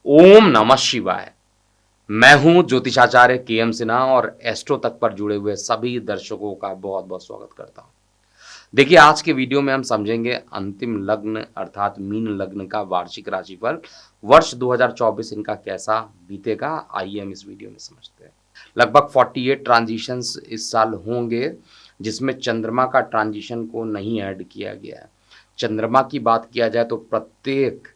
ओम नमः शिवाय। मैं हूं ज्योतिषाचार्य के एम सिन्हा और एस्ट्रो तक पर जुड़े हुए सभी दर्शकों का बहुत बहुत स्वागत करता हूं। देखिए, आज के वीडियो में हम समझेंगे अंतिम लग्न अर्थात मीन लग्न का वार्षिक राशिफल वर्ष 2024 इनका कैसा बीतेगा। आइए हम इस वीडियो में समझते हैं। लगभग 48 ट्रांजिशंस इस साल होंगे, जिसमें चंद्रमा का ट्रांजिशन को नहीं ऐड किया गया है। चंद्रमा की बात किया जाए तो प्रत्येक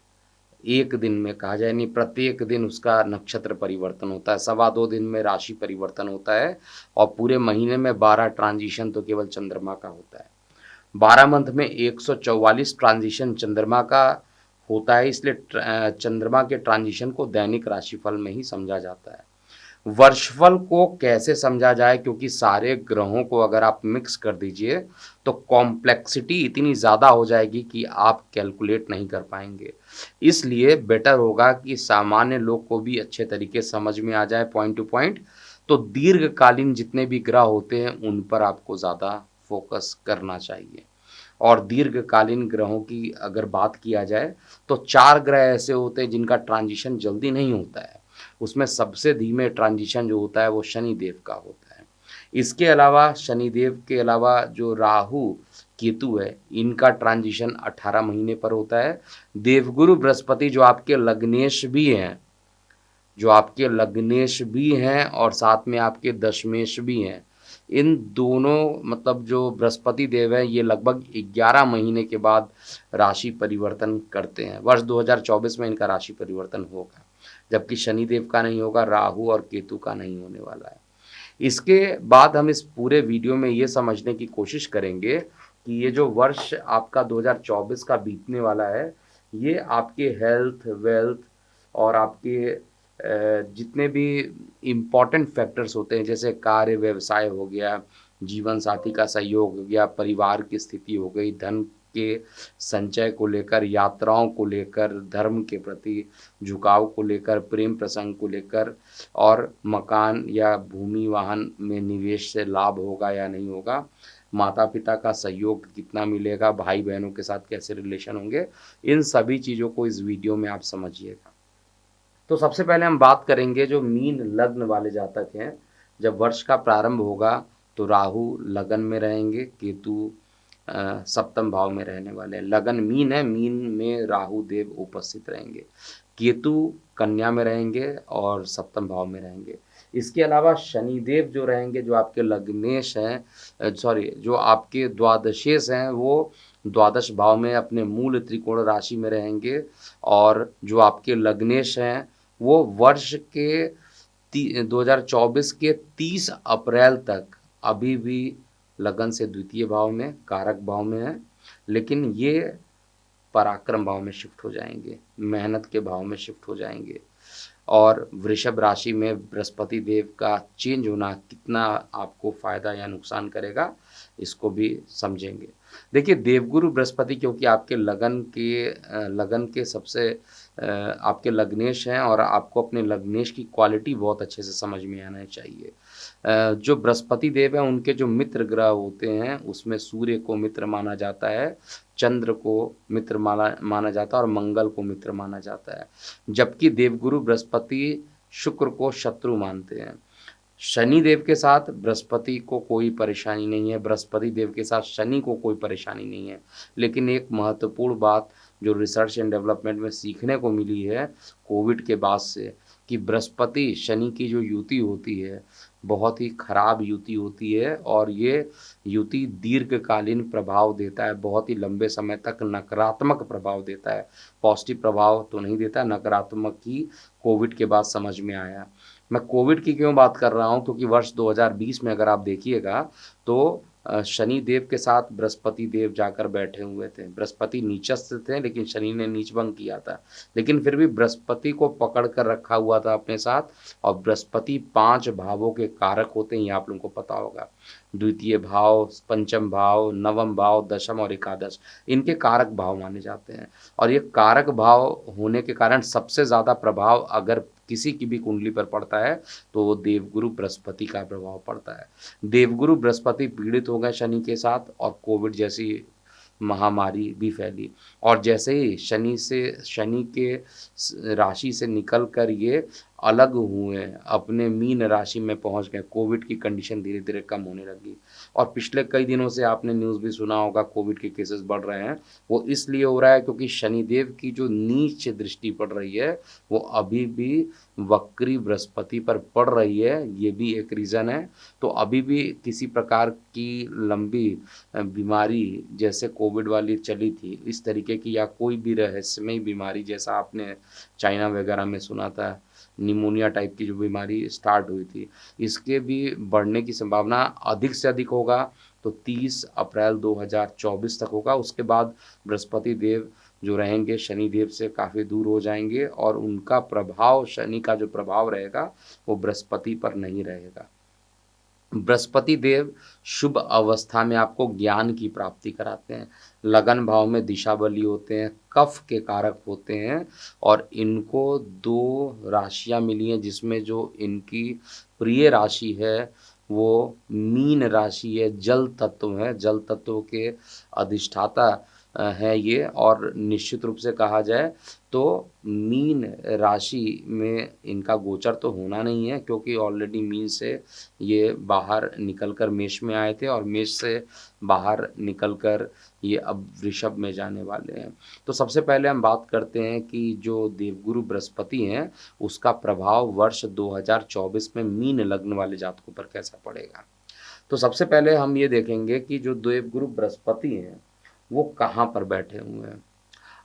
एक दिन में कहा जाए नहीं, प्रत्येक दिन उसका नक्षत्र परिवर्तन होता है, सवा 2 दिन में राशि परिवर्तन होता है और पूरे महीने में 12 ट्रांजिशन तो केवल चंद्रमा का होता है। 12 मंथ में 144 ट्रांजिशन चंद्रमा का होता है, इसलिए चंद्रमा के ट्रांजिशन को दैनिक राशिफल में ही समझा जाता है। वर्षफल को कैसे समझा जाए, क्योंकि सारे ग्रहों को अगर आप मिक्स कर दीजिए तो कॉम्प्लेक्सिटी इतनी ज़्यादा हो जाएगी कि आप कैलकुलेट नहीं कर पाएंगे। इसलिए बेटर होगा कि सामान्य लोग को भी अच्छे तरीके समझ में आ जाए पॉइंट टू पॉइंट। तो दीर्घकालीन जितने भी ग्रह होते हैं उन पर आपको ज़्यादा फोकस करना चाहिए। और दीर्घकालीन ग्रहों की अगर बात किया जाए तो 4 ग्रह ऐसे होते हैं जिनका ट्रांजिशन जल्दी नहीं होता है। उसमें सबसे धीमे ट्रांजिशन जो होता है वो शनिदेव का होता है। इसके अलावा शनिदेव के अलावा जो राहु केतु है, इनका ट्रांजिशन 18 महीने पर होता है। देवगुरु बृहस्पति जो आपके लग्नेश भी हैं और साथ में आपके दशमेश भी हैं, इन दोनों मतलब जो बृहस्पति देव है ये लगभग 11 महीने के बाद राशि परिवर्तन करते हैं। वर्ष 2024 में इनका राशि परिवर्तन होगा, जबकि शनिदेव का नहीं होगा, राहु और केतु का नहीं होने वाला है। इसके बाद हम इस पूरे वीडियो में ये समझने की कोशिश करेंगे कि ये जो वर्ष आपका 2024 का बीतने वाला है, ये आपके हेल्थ, वेल्थ और आपके जितने भी इम्पॉर्टेंट फैक्टर्स होते हैं, जैसे कार्य व्यवसाय हो गया, जीवन साथी का सहयोग हो गया, परिवार की स्थिति हो गई, धन के संचय को लेकर, यात्राओं को लेकर, धर्म के प्रति झुकाव को लेकर, प्रेम प्रसंग को लेकर और मकान या भूमि वाहन में निवेश से लाभ होगा या नहीं होगा, माता पिता का सहयोग कितना मिलेगा, भाई बहनों के साथ कैसे रिलेशन होंगे, इन सभी चीज़ों को इस वीडियो में आप समझिएगा। तो सबसे पहले हम बात करेंगे जो मीन लग्न वाले जातक हैं। जब वर्ष का प्रारंभ होगा तो राहु लगन में रहेंगे, केतु सप्तम भाव में रहने वाले हैं। लगन मीन है, मीन में राहु देव उपस्थित रहेंगे, केतु कन्या में रहेंगे और सप्तम भाव में रहेंगे। इसके अलावा शनिदेव जो रहेंगे, जो आपके लग्नेश हैं, सॉरी जो आपके द्वादशेश हैं, वो द्वादश भाव में अपने मूल त्रिकोण राशि में रहेंगे। और जो आपके लग्नेश हैं वो वर्ष के 2024 के 30 अप्रैल तक अभी भी लगन से द्वितीय भाव में, कारक भाव में है, लेकिन ये पराक्रम भाव में शिफ्ट हो जाएंगे, मेहनत के भाव में शिफ्ट हो जाएंगे। और वृषभ राशि में बृहस्पति देव का चेंज होना कितना आपको फायदा या नुकसान करेगा, इसको भी समझेंगे। देखिए, देवगुरु बृहस्पति क्योंकि आपके लगन के सबसे आपके लग्नेश हैं और आपको अपने लग्नेश की क्वालिटी बहुत अच्छे से समझ में आना चाहिए। जो बृहस्पति देव हैं उनके जो मित्र ग्रह होते हैं उसमें सूर्य को मित्र माना जाता है, चंद्र को मित्र माना जाता है और मंगल को मित्र माना जाता है, जबकि देवगुरु बृहस्पति शुक्र को शत्रु मानते हैं। शनि देव के साथ बृहस्पति को कोई परेशानी नहीं है, बृहस्पति देव के साथ शनि को कोई परेशानी नहीं है। लेकिन एक महत्वपूर्ण बात जो रिसर्च एंड डेवलपमेंट में सीखने को मिली है कोविड के बाद से, कि बृहस्पति शनि की जो युति होती है बहुत ही खराब युति होती है और ये युति दीर्घकालीन प्रभाव देता है, बहुत ही लंबे समय तक नकारात्मक प्रभाव देता है, पॉजिटिव प्रभाव तो नहीं देता, नकारात्मक ही कोविड के बाद समझ में आया। मैं कोविड की क्यों बात कर रहा हूँ, क्योंकि वर्ष 2020 में अगर आप देखिएगा तो शनि देव के साथ बृहस्पति देव जाकर बैठे हुए थे। बृहस्पति नीचस्थ थे लेकिन शनि ने नीचभंग किया था, लेकिन फिर भी बृहस्पति को पकड़ कर रखा हुआ था अपने साथ। और बृहस्पति 5 भावों के कारक होते हैं, ये आप लोगों को पता होगा। द्वितीय भाव, पंचम भाव, नवम भाव, दशम और एकादश, इनके कारक भाव माने जाते हैं। और ये कारक भाव होने के कारण सबसे ज़्यादा प्रभाव अगर किसी की भी कुंडली पर पड़ता है तो वो देवगुरु बृहस्पति का प्रभाव पड़ता है। देवगुरु बृहस्पति पीड़ित हो गए शनि के साथ और कोविड जैसी महामारी भी फैली। और जैसे ही शनि के राशि से निकल कर ये अलग हुए, अपने मीन राशि में पहुंच गए, कोविड की कंडीशन धीरे धीरे कम होने लगी। और पिछले कई दिनों से आपने न्यूज़ भी सुना होगा, कोविड के केसेस बढ़ रहे हैं। वो इसलिए हो रहा है क्योंकि शनिदेव की जो नीच दृष्टि पड़ रही है वो अभी भी वक्री बृहस्पति पर पड़ रही है, ये भी एक रीज़न है। तो अभी भी किसी प्रकार की लंबी बीमारी जैसे कोविड वाली चली थी, इस तरीके की या कोई भी रहस्यमय बीमारी जैसा आपने चाइना वगैरह में सुना था, निमोनिया टाइप की जो बीमारी स्टार्ट हुई थी, इसके भी बढ़ने की संभावना अधिक से अधिक होगा। तो 30 अप्रैल 2024 तक होगा। उसके बाद बृहस्पति देव जो रहेंगे शनिदेव से काफ़ी दूर हो जाएंगे और उनका प्रभाव, शनि का जो प्रभाव रहेगा वो बृहस्पति पर नहीं रहेगा। बृहस्पति देव शुभ अवस्था में आपको ज्ञान की प्राप्ति कराते हैं, लगन भाव में दिशा बली होते हैं, कफ के कारक होते हैं। और इनको 2 राशियां मिली हैं जिसमें जो इनकी प्रिय राशि है वो मीन राशि है, जल तत्व है, जल तत्व के अधिष्ठाता है ये। और निश्चित रूप से कहा जाए तो मीन राशि में इनका गोचर तो होना नहीं है, क्योंकि ऑलरेडी मीन से ये बाहर निकलकर मेष में आए थे और मेष से बाहर निकलकर ये अब वृषभ में जाने वाले हैं। तो सबसे पहले हम बात करते हैं कि जो देवगुरु बृहस्पति हैं उसका प्रभाव वर्ष 2024 में मीन लग्न वाले जातकों पर कैसा पड़ेगा। तो सबसे पहले हम ये देखेंगे कि जो देवगुरु बृहस्पति हैं वो कहाँ पर बैठे हुए हैं,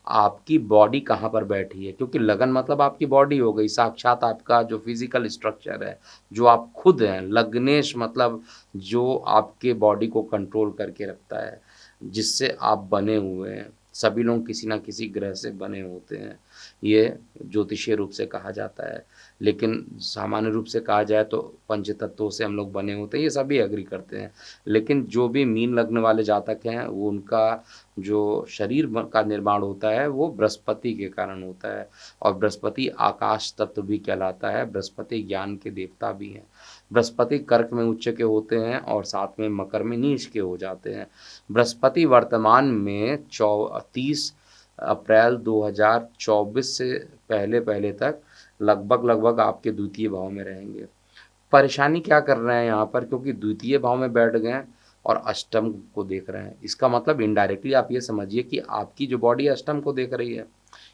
आपकी बॉडी कहाँ पर बैठी है। क्योंकि लगन मतलब आपकी बॉडी हो गई, साक्षात आपका जो फिजिकल स्ट्रक्चर है, जो आप खुद हैं। लग्नेश मतलब जो आपके बॉडी को कंट्रोल करके रखता है, जिससे आप बने हुए हैं। सभी लोग किसी ना किसी ग्रह से बने होते हैं, ये ज्योतिषीय रूप से कहा जाता है। लेकिन सामान्य रूप से कहा जाए तो पंच तत्वों से हम लोग बने होते हैं, ये सभी एग्री करते हैं। लेकिन जो भी मीन लग्न वाले जातक हैं वो उनका जो शरीर का निर्माण होता है वो बृहस्पति के कारण होता है। और बृहस्पति आकाश तत्व भी कहलाता है, बृहस्पति ज्ञान के देवता भी हैं। बृहस्पति कर्क में उच्च के होते हैं और साथ में मकर में नीच के हो जाते हैं। बृहस्पति वर्तमान में 30 अप्रैल 2024 से पहले पहले तक लगभग आपके द्वितीय भाव में रहेंगे। परेशानी क्या कर रहे हैं यहाँ पर, क्योंकि द्वितीय भाव में बैठ गए और अष्टम को देख रहे हैं। इसका मतलब इनडायरेक्टली आप ये समझिए कि आपकी जो बॉडी अष्टम को देख रही है,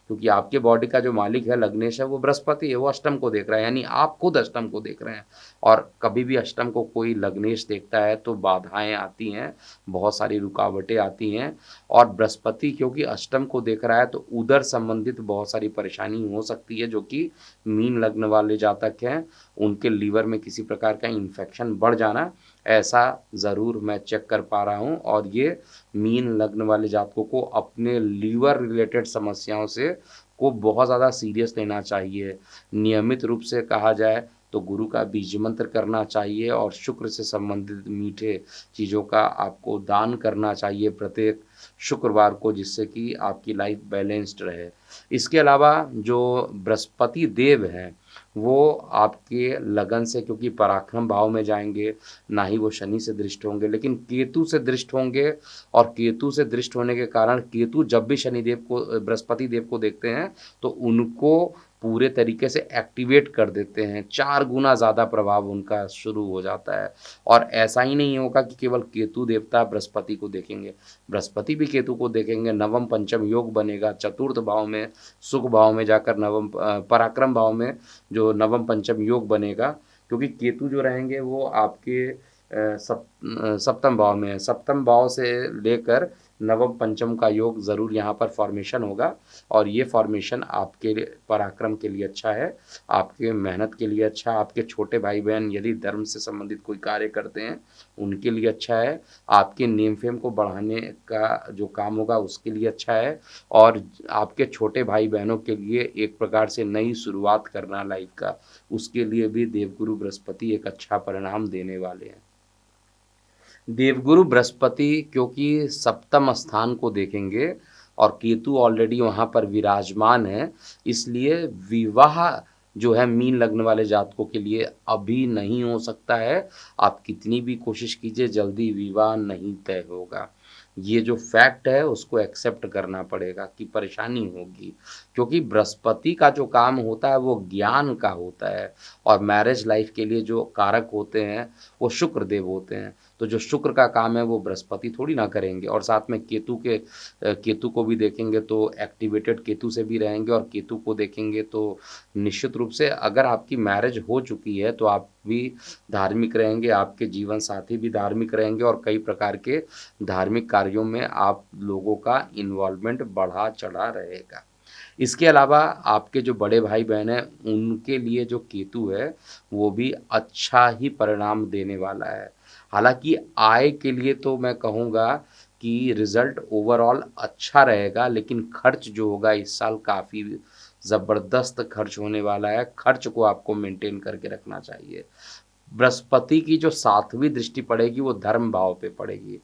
क्योंकि आपके बॉडी का जो मालिक है लग्नेश है वो बृहस्पति है, वो अष्टम को देख रहा है, यानी आप खुद अष्टम को देख रहे हैं। और कभी भी अष्टम को कोई लग्नेश देखता है तो बाधाएं आती हैं, बहुत सारी रुकावटें आती हैं। और बृहस्पति क्योंकि अष्टम को देख रहा है तो उदर संबंधित बहुत सारी परेशानी हो सकती है, जो कि मीन लग्न वाले जातक हैं उनके लीवर में किसी प्रकार का इन्फेक्शन बढ़ जाना, ऐसा ज़रूर मैं चेक कर पा रहा हूँ। और ये मीन लग्न वाले जातकों को अपने लीवर रिलेटेड समस्याओं से को बहुत ज़्यादा सीरियस लेना चाहिए। नियमित रूप से कहा जाए तो गुरु का बीज मंत्र करना चाहिए और शुक्र से संबंधित मीठे चीज़ों का आपको दान करना चाहिए प्रत्येक शुक्रवार को, जिससे कि आपकी लाइफ बैलेंस्ड रहे। इसके अलावा जो बृहस्पति देव हैं वो आपके लगन से, क्योंकि पराक्रम भाव में जाएंगे, ना ही वो शनि से दृष्ट होंगे, लेकिन केतु से दृष्ट होंगे। और केतु से दृष्ट होने के कारण केतु जब भी शनिदेव को, बृहस्पति देव को देखते हैं तो उनको पूरे तरीके से एक्टिवेट कर देते हैं, 4 गुना ज़्यादा प्रभाव उनका शुरू हो जाता है। और ऐसा ही नहीं होगा कि केवल केतु देवता बृहस्पति को देखेंगे, बृहस्पति भी केतु को देखेंगे। नवम पंचम योग बनेगा, चतुर्थ भाव में सुख भाव में जाकर नवम पराक्रम भाव में जो नवम पंचम योग बनेगा, क्योंकि केतु जो रहेंगे वो आपके सप्तम भाव में है। सप्तम भाव से लेकर नवम पंचम का योग ज़रूर यहाँ पर फॉर्मेशन होगा। और ये फॉर्मेशन आपके पराक्रम के लिए अच्छा है, आपके मेहनत के लिए अच्छा है, आपके छोटे भाई बहन यदि धर्म से संबंधित कोई कार्य करते हैं उनके लिए अच्छा है, आपके नेम फेम को बढ़ाने का जो काम होगा उसके लिए अच्छा है, और आपके छोटे भाई बहनों के लिए एक प्रकार से नई शुरुआत करना लाइफ का, उसके लिए भी देवगुरु बृहस्पति एक अच्छा परिणाम देने वाले हैं। देवगुरु बृहस्पति क्योंकि सप्तम स्थान को देखेंगे और केतु ऑलरेडी वहाँ पर विराजमान है, इसलिए विवाह जो है मीन लग्न वाले जातकों के लिए अभी नहीं हो सकता है। आप कितनी भी कोशिश कीजिए जल्दी विवाह नहीं तय होगा। ये जो फैक्ट है उसको एक्सेप्ट करना पड़ेगा कि परेशानी होगी, क्योंकि बृहस्पति का जो काम होता है वो ज्ञान का होता है और मैरिज लाइफ के लिए जो कारक होते हैं वो शुक्र देव होते हैं। तो जो शुक्र का काम है वो बृहस्पति थोड़ी ना करेंगे। और साथ में केतु को भी देखेंगे तो एक्टिवेटेड केतु से भी रहेंगे, और केतु को देखेंगे तो निश्चित रूप से अगर आपकी मैरिज हो चुकी है तो आप भी धार्मिक रहेंगे, आपके जीवन साथी भी धार्मिक रहेंगे, और कई प्रकार के धार्मिक कार्यों में आप लोगों का इन्वॉल्वमेंट बढ़ा चढ़ा रहेगा। इसके अलावा आपके जो बड़े भाई बहन हैं उनके लिए जो केतु है वो भी अच्छा ही परिणाम देने वाला है। हालांकि आय के लिए तो मैं कहूँगा कि रिजल्ट ओवरऑल अच्छा रहेगा, लेकिन खर्च जो होगा इस साल काफ़ी ज़बरदस्त खर्च होने वाला है। खर्च को आपको मेंटेन करके रखना चाहिए। बृहस्पति की जो 7वीं दृष्टि पड़ेगी वो धर्म भाव पे पड़ेगी,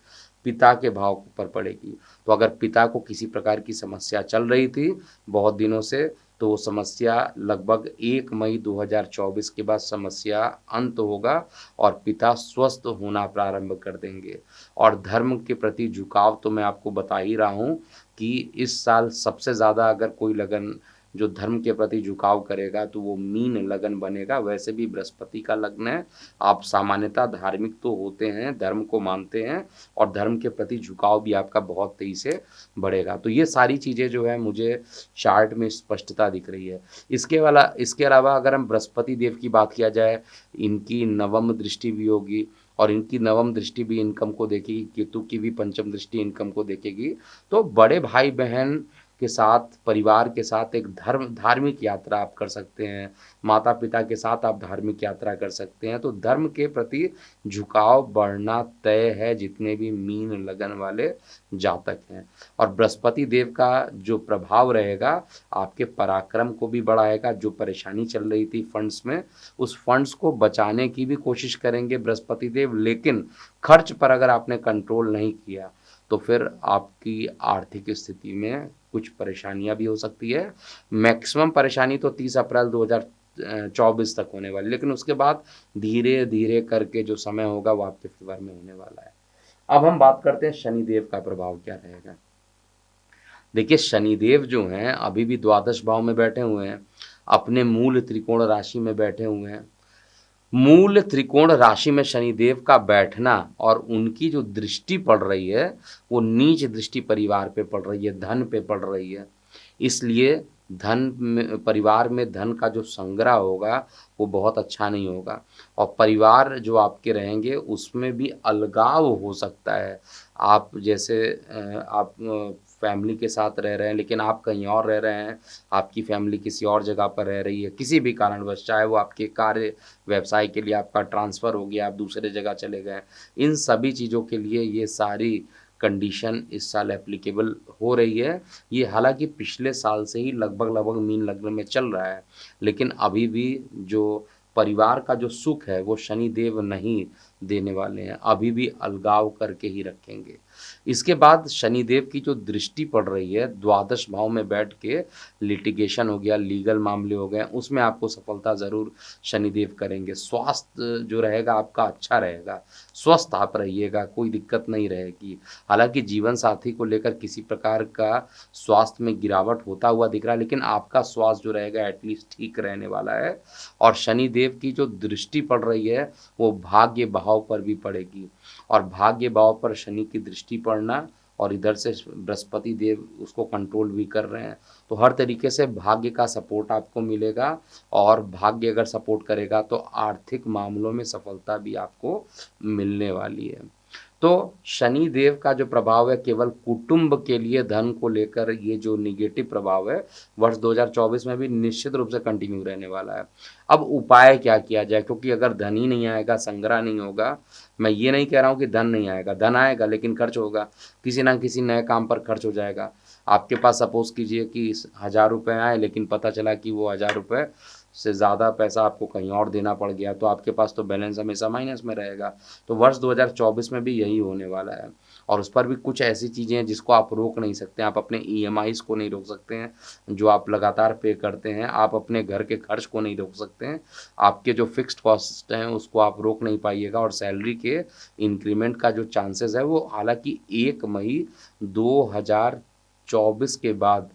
पिता के भाव पर पड़ेगी। तो अगर पिता को किसी प्रकार की समस्या चल रही थी बहुत दिनों से, तो वो समस्या लगभग 1 मई 2024 के बाद समस्या अंत होगा और पिता स्वस्थ होना प्रारंभ कर देंगे। और धर्म के प्रति झुकाव तो मैं आपको बता ही रहा हूँ कि इस साल सबसे ज़्यादा अगर कोई लगन जो धर्म के प्रति झुकाव करेगा तो वो मीन लगन बनेगा। वैसे भी बृहस्पति का लग्न है, आप सामान्यतः धार्मिक तो होते हैं, धर्म को मानते हैं, और धर्म के प्रति झुकाव भी आपका बहुत तेजी से बढ़ेगा। तो ये सारी चीज़ें जो है मुझे चार्ट में स्पष्टता दिख रही है। इसके अलावा अगर हम बृहस्पति देव की बात किया जाए, इनकी नवम दृष्टि भी होगी, और इनकी नवम दृष्टि भी इनकम को देखेगी, केतु की भी पंचम दृष्टि इनकम को देखेगी। तो बड़े भाई बहन के साथ, परिवार के साथ एक धार्मिक यात्रा आप कर सकते हैं, माता पिता के साथ आप धार्मिक यात्रा कर सकते हैं। तो धर्म के प्रति झुकाव बढ़ना तय है जितने भी मीन लगन वाले जातक हैं। और बृहस्पति देव का जो प्रभाव रहेगा आपके पराक्रम को भी बढ़ाएगा। जो परेशानी चल रही थी फंड्स में, उस फंड्स को बचाने की भी कोशिश करेंगे बृहस्पति देव, लेकिन खर्च पर अगर आपने कंट्रोल नहीं किया तो फिर आपकी आर्थिक स्थिति में कुछ परेशानियां भी हो सकती है। मैक्सिमम परेशानी तो 30 अप्रैल 2024 तक होने वाली, लेकिन उसके बाद धीरे धीरे करके जो समय होगा वो आपके फेवर में होने वाला है। अब हम बात करते हैं शनिदेव का प्रभाव क्या रहेगा। देखिए, शनिदेव जो हैं अभी भी द्वादश भाव में बैठे हुए हैं, अपने मूल त्रिकोण राशि में बैठे हुए हैं। मूल त्रिकोण राशि में शनिदेव का बैठना और उनकी जो दृष्टि पड़ रही है वो नीच दृष्टि परिवार पे पड़ रही है, धन पे पड़ रही है। इसलिए परिवार में धन का जो संग्रह होगा वो बहुत अच्छा नहीं होगा, और परिवार जो आपके रहेंगे उसमें भी अलगाव हो सकता है। आप जैसे आप फैमिली के साथ रह रहे हैं लेकिन आप कहीं और रह रहे हैं, आपकी फैमिली किसी और जगह पर रह रही है, किसी भी कारणवश, चाहे वो आपके कार्य व्यवसाय के लिए आपका ट्रांसफ़र हो गया, आप दूसरे जगह चले गए, इन सभी चीज़ों के लिए ये सारी कंडीशन इस साल एप्लीकेबल हो रही है। ये हालांकि पिछले साल से ही लगभग लगभग मीन लग्न में चल रहा है, लेकिन अभी भी जो परिवार का जो सुख है वो शनिदेव नहीं देने वाले हैं, अभी भी अलगाव करके ही रखेंगे। इसके बाद शनिदेव की जो दृष्टि पड़ रही है द्वादश भाव में बैठ के, लिटिगेशन हो गया, लीगल मामले हो गए, उसमें आपको सफलता ज़रूर शनिदेव करेंगे। स्वास्थ्य जो रहेगा आपका अच्छा रहेगा, स्वस्थ आप रहिएगा, कोई दिक्कत नहीं रहेगी। हालांकि जीवन साथी को लेकर किसी प्रकार का स्वास्थ्य में गिरावट होता हुआ दिख रहा है, लेकिन आपका स्वास्थ्य जो रहेगा एटलीस्ट ठीक रहने वाला है। और शनिदेव की जो दृष्टि पड़ रही है वो भाग्य भाव पर भी पड़ेगी, और भाग्य भाव पर शनि की दृष्टि पड़ना और इधर से बृहस्पति देव उसको कंट्रोल भी कर रहे हैं, तो हर तरीके से भाग्य का सपोर्ट आपको मिलेगा। और भाग्य अगर सपोर्ट करेगा तो आर्थिक मामलों में सफलता भी आपको मिलने वाली है। तो शनि देव का जो प्रभाव है केवल कुटुंब के लिए धन को लेकर, ये जो निगेटिव प्रभाव है वर्ष 2024 में भी निश्चित रूप से कंटिन्यू रहने वाला है। अब उपाय क्या किया जाए, क्योंकि अगर धन ही नहीं आएगा, संग्रह नहीं होगा, मैं ये नहीं कह रहा हूँ कि धन नहीं आएगा, धन आएगा लेकिन खर्च होगा, किसी ना किसी नए काम पर खर्च हो जाएगा। आपके पास सपोज कीजिए कि 1000 रुपये आए, लेकिन पता चला कि वो 1000 रुपये से ज़्यादा पैसा आपको कहीं और देना पड़ गया तो आपके पास तो बैलेंस हमेशा माइनस में रहेगा। तो वर्ष 2024 में भी यही होने वाला है और उस पर भी कुछ ऐसी चीज़ें हैं जिसको आप रोक नहीं सकते। आप अपने ईएमआईज़ को नहीं रोक सकते हैं जो आप लगातार पे करते हैं, आप अपने घर के खर्च को नहीं रोक सकते हैं, आपके जो फिक्स्ड कॉस्ट हैं उसको आप रोक नहीं पाइएगा और सैलरी के इंक्रीमेंट का जो चांसेस है वो हालांकि 1 मई 2024 के बाद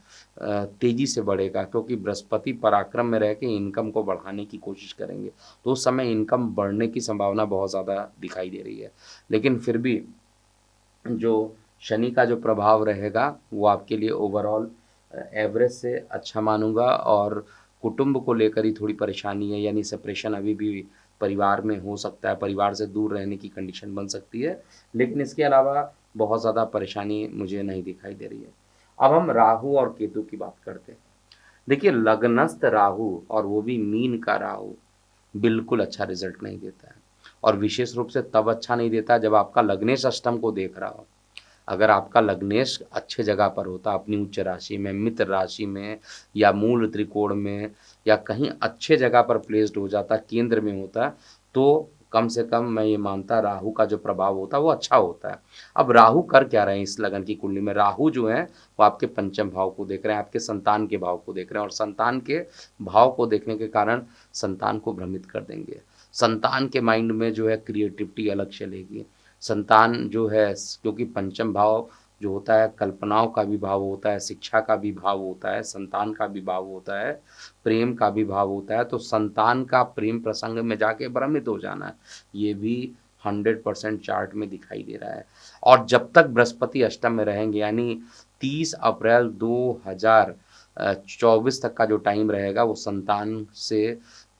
तेजी से बढ़ेगा क्योंकि बृहस्पति पराक्रम में रह के इनकम को बढ़ाने की कोशिश करेंगे तो उस समय इनकम बढ़ने की संभावना बहुत ज़्यादा दिखाई दे रही है। लेकिन फिर भी जो शनि का जो प्रभाव रहेगा वो आपके लिए ओवरऑल एवरेज से अच्छा मानूंगा और कुटुंब को लेकर ही थोड़ी परेशानी है, यानी सेपरेशन अभी भी परिवार में हो सकता है, परिवार से दूर रहने की कंडीशन बन सकती है, लेकिन इसके अलावा बहुत ज़्यादा परेशानी मुझे नहीं दिखाई दे रही है। अब हम राहु और केतु की बात करते हैं। देखिए, लग्नस्थ राहु और वो भी मीन का राहु बिल्कुल अच्छा रिजल्ट नहीं देता है और विशेष रूप से तब अच्छा नहीं देता जब आपका लग्नेश अष्टम को देख रहा हो। अगर आपका लग्नेश अच्छे जगह पर होता, अपनी उच्च राशि में, मित्र राशि में या मूल त्रिकोण में या कहीं अच्छे जगह पर प्लेस्ड हो जाता, केंद्र में होता, तो कम से कम मैं ये मानता राहु का जो प्रभाव होता वो अच्छा होता है। अब राहु कर क्या रहे हैं इस लगन की कुंडली में? राहु जो है वो आपके पंचम भाव को देख रहे हैं, आपके संतान के भाव को देख रहे हैं और संतान के भाव को देखने के कारण संतान को भ्रमित कर देंगे। संतान के माइंड में जो है क्रिएटिविटी अलग चलेगी। संतान जो है, क्योंकि पंचम भाव जो होता है कल्पनाओं का भी भाव होता है, शिक्षा का भी भाव होता है, संतान का भी भाव होता है, प्रेम का भी भाव होता है, तो संतान का प्रेम प्रसंग में जाके भ्रमित हो जाना ये भी 100% चार्ट में दिखाई दे रहा है। और जब तक बृहस्पति अष्टम में रहेंगे यानी 30 अप्रैल 2024 तक का जो टाइम रहेगा वो संतान से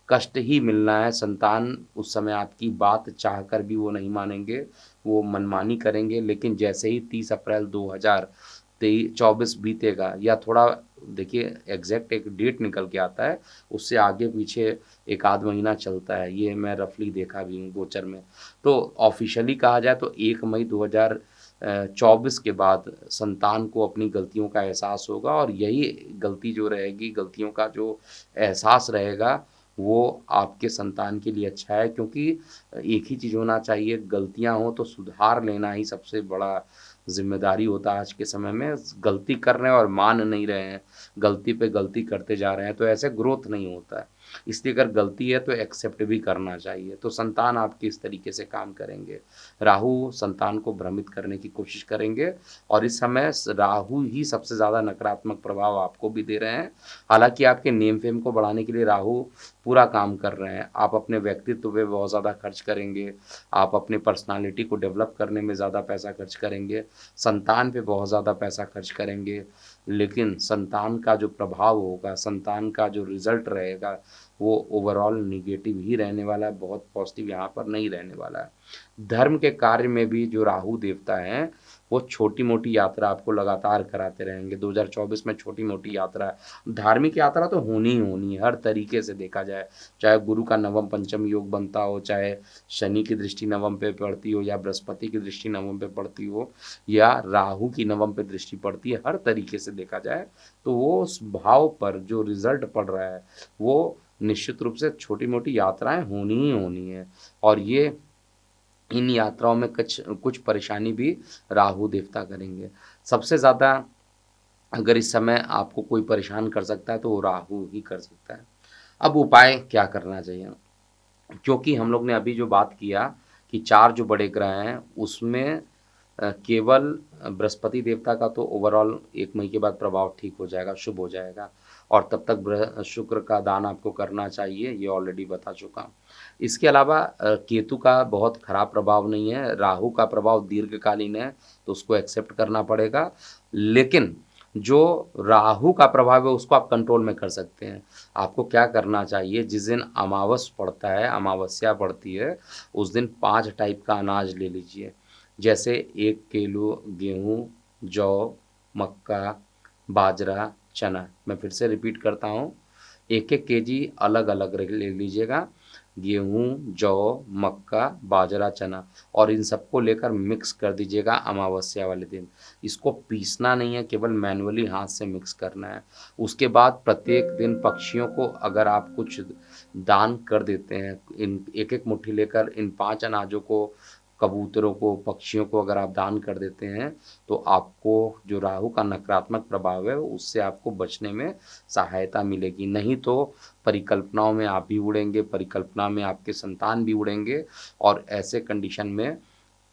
कष्ट ही मिलना है। संतान उस समय आपकी बात चाहकर भी वो नहीं मानेंगे, वो मनमानी करेंगे, लेकिन जैसे ही 30 अप्रैल 2024 बीतेगा या थोड़ा देखिए एग्जैक्ट एक डेट निकल के आता है, उससे आगे पीछे एक आध महीना चलता है, ये मैं रफली देखा भी हूँ गोचर में। तो ऑफिशियली कहा जाए तो 1 मई 2024 के बाद संतान को अपनी गलतियों का एहसास होगा और यही गलती जो रहेगी, गलतियों का जो एहसास रहेगा वो आपके संतान के लिए अच्छा है, क्योंकि एक ही चीज़ होना चाहिए, गलतियां हो तो सुधार लेना ही सबसे बड़ा जिम्मेदारी होता है। आज के समय में गलती कर रहे हैं और मान नहीं रहे हैं, गलती पे गलती करते जा रहे हैं, तो ऐसे ग्रोथ नहीं होता है। इसलिए अगर गलती है तो एक्सेप्ट भी करना चाहिए। तो संतान आपके इस तरीके से काम करेंगे। राहु संतान को भ्रमित करने की कोशिश करेंगे और इस समय राहु ही सबसे ज़्यादा नकारात्मक प्रभाव आपको भी दे रहे हैं। हालांकि आपके नेम फेम को बढ़ाने के लिए राहु पूरा काम कर रहे हैं। आप अपने व्यक्तित्व पे बहुत ज़्यादा खर्च करेंगे, आप अपने पर्सनालिटी को डेवलप करने में ज़्यादा पैसा खर्च करेंगे, संतान पे बहुत ज़्यादा पैसा खर्च करेंगे, लेकिन संतान का जो प्रभाव होगा, संतान का जो रिजल्ट रहेगा वो ओवरऑल निगेटिव ही रहने वाला है, बहुत पॉजिटिव यहाँ पर नहीं रहने वाला है। धर्म के कार्य में भी जो राहु देवता हैं वो छोटी मोटी यात्रा आपको लगातार कराते रहेंगे। 2024 में छोटी मोटी यात्रा, धार्मिक यात्रा तो होनी ही होनी है हर तरीके से देखा जाए, चाहे गुरु का नवम पंचम योग बनता हो, चाहे शनि की दृष्टि नवम पे पड़ती हो या बृहस्पति की दृष्टि नवम पे पड़ती हो या राहु की नवम पे दृष्टि पड़ती है, हर तरीके से देखा जाए तो वो उस भाव पर जो रिजल्ट पड़ रहा है वो निश्चित रूप से छोटी मोटी यात्राएं होनी ही होनी है। और ये इन यात्राओं में कुछ कुछ परेशानी भी राहु देवता करेंगे। सबसे ज़्यादा अगर इस समय आपको कोई परेशान कर सकता है तो वो राहु ही कर सकता है। अब उपाय क्या करना चाहिए? क्योंकि हम लोग ने अभी जो बात किया कि 4 जो बड़े ग्रह हैं उसमें केवल बृहस्पति देवता का तो ओवरऑल 1 मई के बाद प्रभाव ठीक हो जाएगा, शुभ हो जाएगा और तब तक शुक्र का दान आपको करना चाहिए, ये ऑलरेडी बता चुका हूँ। इसके अलावा केतु का बहुत खराब प्रभाव नहीं है, राहु का प्रभाव दीर्घकालीन है तो उसको एक्सेप्ट करना पड़ेगा, लेकिन जो राहु का प्रभाव है उसको आप कंट्रोल में कर सकते हैं। आपको क्या करना चाहिए, जिस दिन अमावस पड़ता है, अमावस्या पड़ती है, उस दिन 5 टाइप का अनाज ले लीजिए, जैसे 1 किलो गेहूँ, जौ, मक्का, बाजरा, चना। मैं फिर से रिपीट करता हूँ, 1-1 केजी अलग अलग ले लीजिएगा। गेहूँ, जौ, मक्का, बाजरा, चना और इन सबको लेकर मिक्स कर दीजिएगा अमावस्या वाले दिन। इसको पीसना नहीं है, केवल मैनुअली हाथ से मिक्स करना है। उसके बाद प्रत्येक दिन पक्षियों को अगर आप कुछ दान कर देते हैं, इन एक-एक मुट्ठी लेकर इन 5 अनाजों को कबूतरों को, पक्षियों को अगर आप दान कर देते हैं, तो आपको जो राहु का नकारात्मक प्रभाव है, उससे आपको बचने में सहायता मिलेगी। नहीं तो परिकल्पनाओं में आप भी उड़ेंगे, परिकल्पना में आपके संतान भी उड़ेंगे और ऐसे कंडीशन में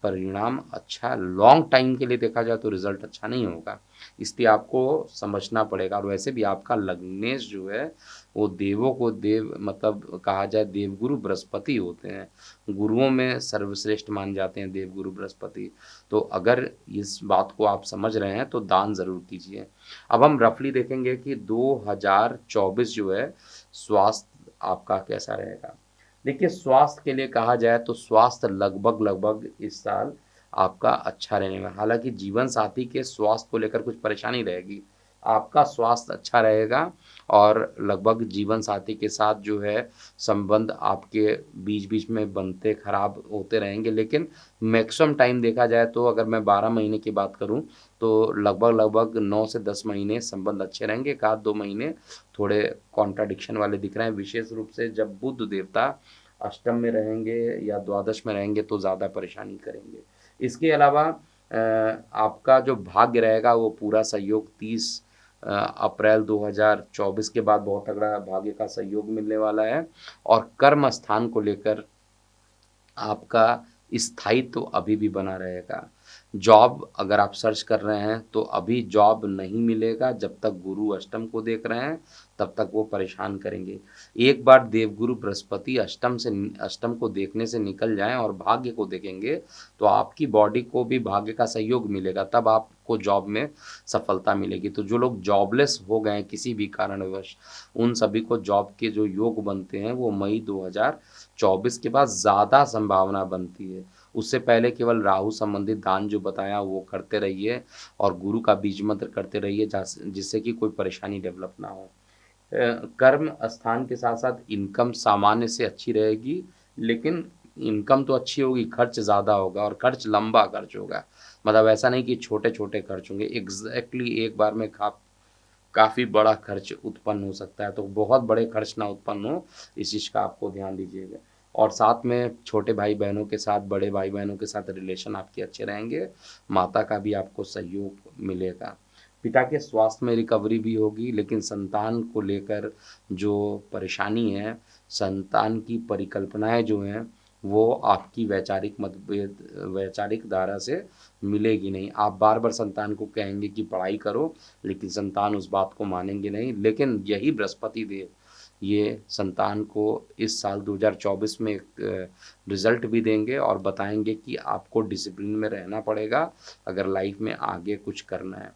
परिणाम अच्छा लॉन्ग टाइम के लिए देखा जाए तो रिज़ल्ट अच्छा नहीं होगा। इसलिए आपको समझना पड़ेगा और वैसे भी आपका लग्नेश जो है वो देवों को देव मतलब कहा जाए देवगुरु बृहस्पति होते हैं। गुरुओं में सर्वश्रेष्ठ मान जाते हैं देवगुरु बृहस्पति। तो अगर इस बात को आप समझ रहे हैं तो दान ज़रूर कीजिए। अब हम रफली देखेंगे कि 2024 जो है स्वास्थ्य आपका कैसा रहेगा। देखिए स्वास्थ्य के लिए कहा जाए तो स्वास्थ्य लगभग इस साल आपका अच्छा रहने वाला है। हालाँकि जीवन साथी के स्वास्थ्य को लेकर कुछ परेशानी रहेगी। आपका स्वास्थ्य अच्छा रहेगा और लगभग जीवन साथी के साथ जो है संबंध आपके बीच-बीच में बनते खराब होते रहेंगे, लेकिन मैक्सिमम टाइम देखा जाए तो अगर मैं 12 महीने की बात करूँ तो लगभग 9 से 10 महीने संबंध अच्छे रहेंगे। 1 आध 2 महीने थोड़े कॉन्ट्राडिक्शन वाले दिख रहे हैं, विशेष रूप से जब बुध देवता अष्टम में रहेंगे या द्वादश में रहेंगे तो ज़्यादा परेशानी करेंगे। इसके अलावा आपका जो भाग्य रहेगा वो पूरा सहयोग 30 अप्रैल 2024 के बाद बहुत तगड़ा भाग्य का सहयोग मिलने वाला है और कर्म स्थान को लेकर आपका स्थायित्व अभी भी बना रहेगा। जॉब अगर आप सर्च कर रहे हैं तो अभी जॉब नहीं मिलेगा जब तक गुरु अष्टम को देख रहे हैं, तब तक वो परेशान करेंगे। एक बार देवगुरु बृहस्पति अष्टम को देखने से निकल जाएँ और भाग्य को देखेंगे, तो आपकी बॉडी को भी भाग्य का सहयोग मिलेगा, तब आपको जॉब में सफलता मिलेगी। तो जो लोग जॉबलेस हो गए हैं किसी भी कारणवश, उन सभी को जॉब के जो योग बनते हैं, वो मई 2024 के बाद ज़्यादा संभावना बनती है। उससे पहले केवल राहु संबंधित दान जो बताया वो करते रहिए और गुरु का बीज मंत्र करते रहिए जिससे कि कोई परेशानी डेवलप ना हो। कर्म स्थान के साथ-साथ इनकम सामान्य से अच्छी रहेगी, लेकिन इनकम तो अच्छी होगी, खर्च ज़्यादा होगा और खर्च लंबा खर्च होगा। मतलब ऐसा नहीं कि छोटे-छोटे खर्च होंगे, एग्ज़ैक्टली एक बार में काफ़ी बड़ा खर्च उत्पन्न हो सकता है, तो बहुत बड़े खर्च ना उत्पन्न हो, इस चीज़ का आपको ध्यान दीजिएगा। और साथ में छोटे भाई-बहनों के साथ, बड़े भाई-बहनों के साथ रिलेशन आपके अच्छे रहेंगे, माता का भी आपको सहयोग मिलेगा। पिता के स्वास्थ्य में रिकवरी भी होगी, लेकिन संतान को लेकर जो परेशानी है, संतान की परिकल्पनाएँ जो हैं, वो आपकी वैचारिक धारा से मिलेगी नहीं। आप बार-बार संतान को कहेंगे कि पढ़ाई करो, लेकिन संतान उस बात को मानेंगे नहीं। लेकिन यही बृहस्पति देव ये संतान को इस साल 2024 में एक रिज़ल्ट भी देंगे और बताएँगे कि आपको डिसिप्लिन में रहना पड़ेगा, अगर लाइफ़ में आगे कुछ करना है।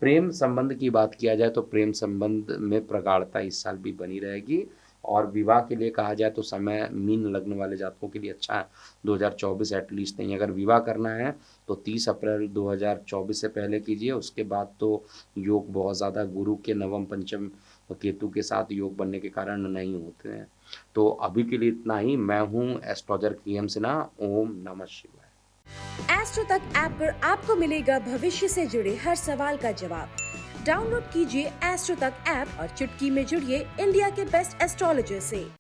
प्रेम संबंध की बात किया जाए तो प्रेम संबंध में प्रगाढ़ता इस साल भी बनी रहेगी और विवाह के लिए कहा जाए तो समय मीन लग्न वाले जातकों के लिए अच्छा है। 2024 एटलीस्ट नहीं, अगर विवाह करना है तो 30 अप्रैल 2024 से पहले कीजिए। उसके बाद तो योग बहुत ज़्यादा गुरु के नवम पंचम केतु के साथ योग बनने के कारण नहीं होते हैं। तो अभी के लिए इतना ही। मैं हूँ एस्ट्रोलजर KM सिन्हा। ओम नमः शिवाय। एस्ट्रो तक ऐप पर आपको मिलेगा भविष्य से जुड़े हर सवाल का जवाब। डाउनलोड कीजिए एस्ट्रो तक ऐप और चुटकी में जुड़िए इंडिया के बेस्ट एस्ट्रोलॉजर से।